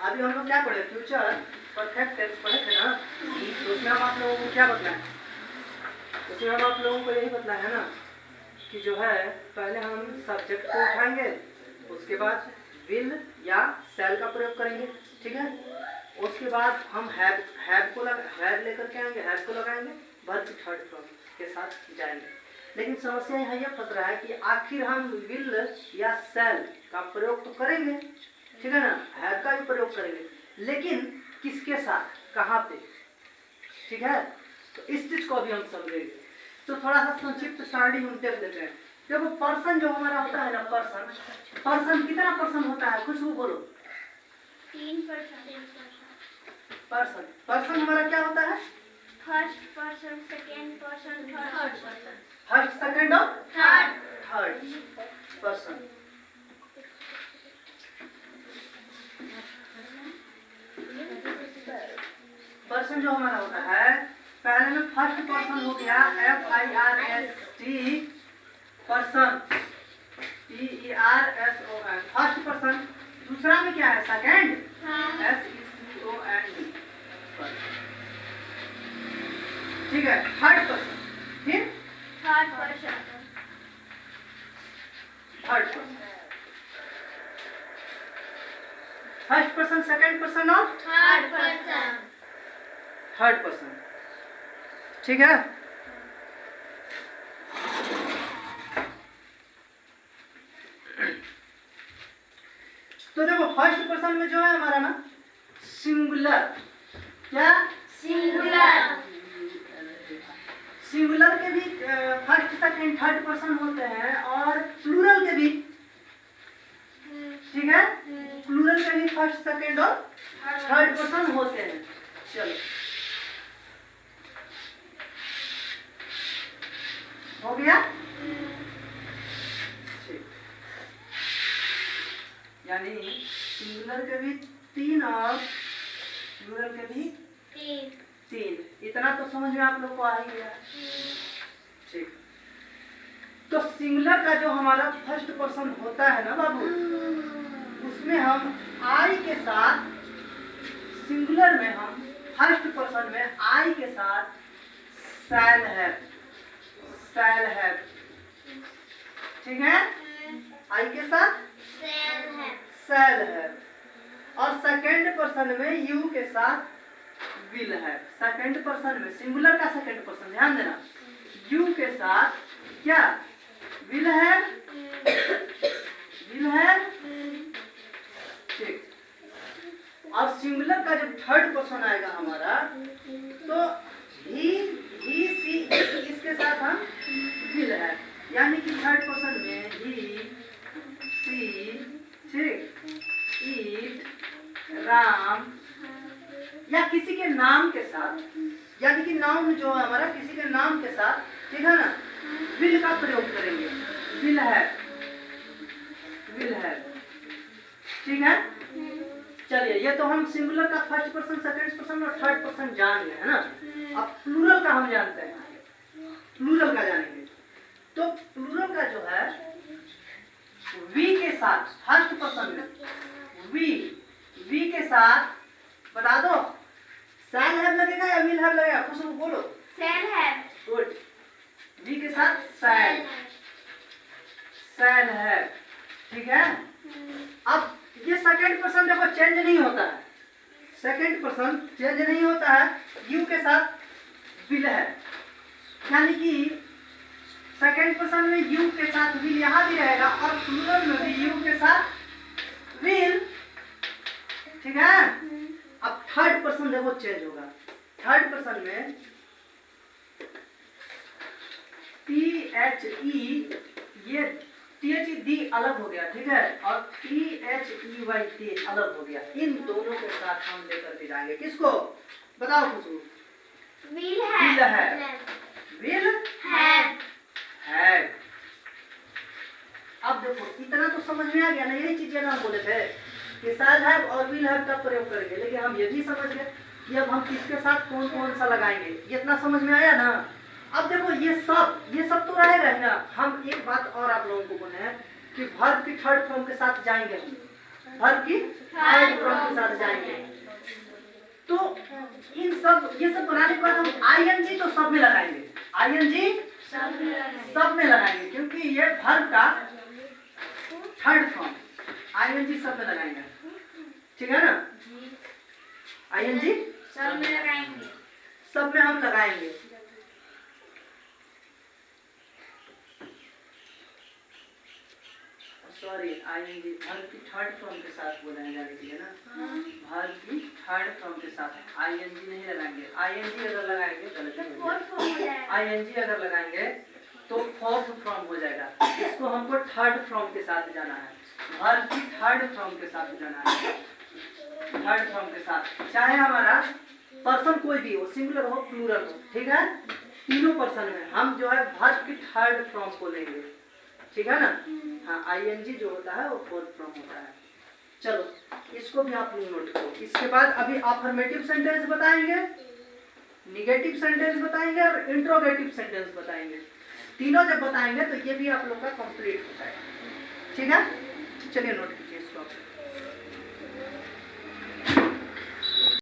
अभी हम लोग क्या पढ़े, फ्यूचर परफेक्ट टेंस पढ़े थे ना, तो उसमें हम आप लोगों को क्या बतलाएं, उसमें हम आप लोगों को यही बतलाया है ना कि जो है पहले हम सब्जेक्ट को उठाएंगे, उसके बाद विल या सेल का प्रयोग करेंगे, ठीक है। उसके बाद हम हैव लेकर के आएंगे, हैव को लगाएंगे, वर्ब की थर्ड फॉर्म के साथ जाएंगे। लेकिन समस्या यहाँ यह फंस रहा है कि आखिर हम विल या सेल का प्रयोग तो करेंगे, ठीक है ना, हैव का भी प्रयोग करेंगे, लेकिन किसके साथ, कहाँ पे, ठीक है। तो इस चीज को अभी हम समझेंगे। तो थोड़ा सा संक्षिप्त सारणी हम देख लेते हैं। देखो पर्सन जो हमारा होता है ना, पर्सन कितना पर्सन होता है, कुछ वो बोलो। 3%। पर्सन हमारा क्या होता है, first person, second person, third person. First second और थर्ड पर्सन। पर्सन जो हमारा होता है, पहले में फर्स्ट पर्सन हो गया FIRST person, PERSON first person. दूसरा में क्या है, सेकेंड SECOND, ठीक है, थर्ड पर्सन, फिर third person, first person, second person और थर्ड पर्सन, ठीक है। तो देखो फर्स्ट पर्सन में जो है हमारा ना सिंगुलर, क्या सिंगुलर के भी फर्स्ट सेकेंड थर्ड पर्सन होते हैं, और प्लूरल के भी, ठीक है, प्लूरल के भी फर्स्ट सेकेंड और थर्ड पर्सन होते हैं। चलो हो गया, यानी सिंगुलर के भी 3 और प्लूरल के भी 3। इतना तो समझ में आप लोग को आ ही गया, ठीक। तो सिंगुलर का जो हमारा फर्स्ट पर्सन होता है ना बाबू, उसमें हम आई के साथ, सिंगुलर में हम फर्स्ट पर्सन में आई के साथ शैल है, ठीक है, आई के साथ शैल है, और सेकेंड पर्सन में यू के साथ विल है। सेकेंड पर्सन में सिंगुलर का सेकेंड पर्सन, ध्यान देना, यू के साथ क्या विल है, ठीक। और सिंगुलर का जब थर्ड पर्सन आएगा हमारा, तो ही सी इसके साथ हम विल है, यानी कि थर्ड पर्सन में ही सी, ठीक, ईट, राम, या किसी के नाम के साथ, यानी कि नाउन जो है हमारा किसी के नाम के साथ, ठीक है ना, विल का प्रयोग करेंगे, विल है, ठीक है। चलिए ये तो हम सिंगुलर का फर्स्ट पर्सन, सेकंड पर्सन और थर्ड पर्सन जान गए है ना। अब प्लूरल का हम जानते हैं, प्लूरल का जानेंगे। तो प्लूरल का जो है वी के साथ, फर्स्ट पर्सन में वी के साथ बता दो, शैल हैव लगेगा या विल हैव लगेगा, कुछ बोलो। गुड, वी के साथ शैल है, ठीक है। अब ये सेकंड पर्सन देखो चेंज नहीं होता है, सेकंड पर्सन चेंज नहीं होता है, यू के साथ विल है, यानी कि सेकंड पर्सन में यू के साथ विल यहाँ भी रहेगा, और प्लूरल में भी यू के साथ विल, ठीक है। अब थर्ड पर्सन देखो चेंज होगा, थर्ड पर्सन में THE, ये THED अलग हो गया, ठीक है, और THEYT अलग हो गया। इन दोनों के साथ हम लेकर के जाएंगे, किसको बताओ, कुछ विल है। अब देखो इतना तो समझ में आ गया ना, यही चीजें हम बोले थे कि शैल हैव और विल हैव का प्रयोग करेंगे, लेकिन हम ये भी समझ गए कि अब हम किसके साथ कौन कौन सा लगाएंगे, ये इतना समझ में आया ना। अब देखो ये सब तो रहेगा ना। हम एक बात और आप लोगों को बोले हैं कि वर्ब की थर्ड फॉर्म के साथ जाएंगे हम, वर्ब की थर्ड फॉर्म के साथ जाएंगे। तो इन सब ये सब बनाने के बाद हम आईएनजी तो सब में लगाएंगे, आईएनजी सब में लगाएंगे क्योंकि ये वर्ब का थर्ड फॉर्म, आईएनजी सब में लगाएंगे, ठीक है ना? आईएनजी सब में लगाएंगे, सब में हम लगाएंगे। सॉरी, आईएनजी वर्ब की थर्ड फॉर्म के साथ बोला है जाने के लिए ना, वर्ब की थर्ड फॉर्म के साथ आईएनजी नहीं लगाएंगे। आईएनजी अगर लगाएंगे गलती, आईएनजी अगर लगाएंगे तो फोर्थ फॉर्म हो जाएगा। इसको हमको थर्ड फॉर्म के साथ जाना है, वर्ब की थर्ड फॉर्म के साथ जाना है, थर्ड फॉर्म के साथ। चाहे हमारा पर्सन कोई भी हो, सिंगुलर हो प्लूरल हो, ठीक है? तीनों पर्सन में हम जो है वर्ब की थर्ड फॉर्म को लेंगे, ठीक है ना? हाँ, आईएनजी जो होता है वो फोर्थ फॉर्म होता है। चलो इसको भी आप लोग नोट करो। इसके बाद अभी अफर्मेटिव सेंटेंस बताएंगे, निगेटिव सेंटेंस बताएंगे और इंट्रोगेटिव सेंटेंस बताएंगे। तीनों जब बताएंगे तो ये भी आप लोग का कंप्लीट हो जाएगा, ठीक है? चलिए नोट कीजिए इसको आप।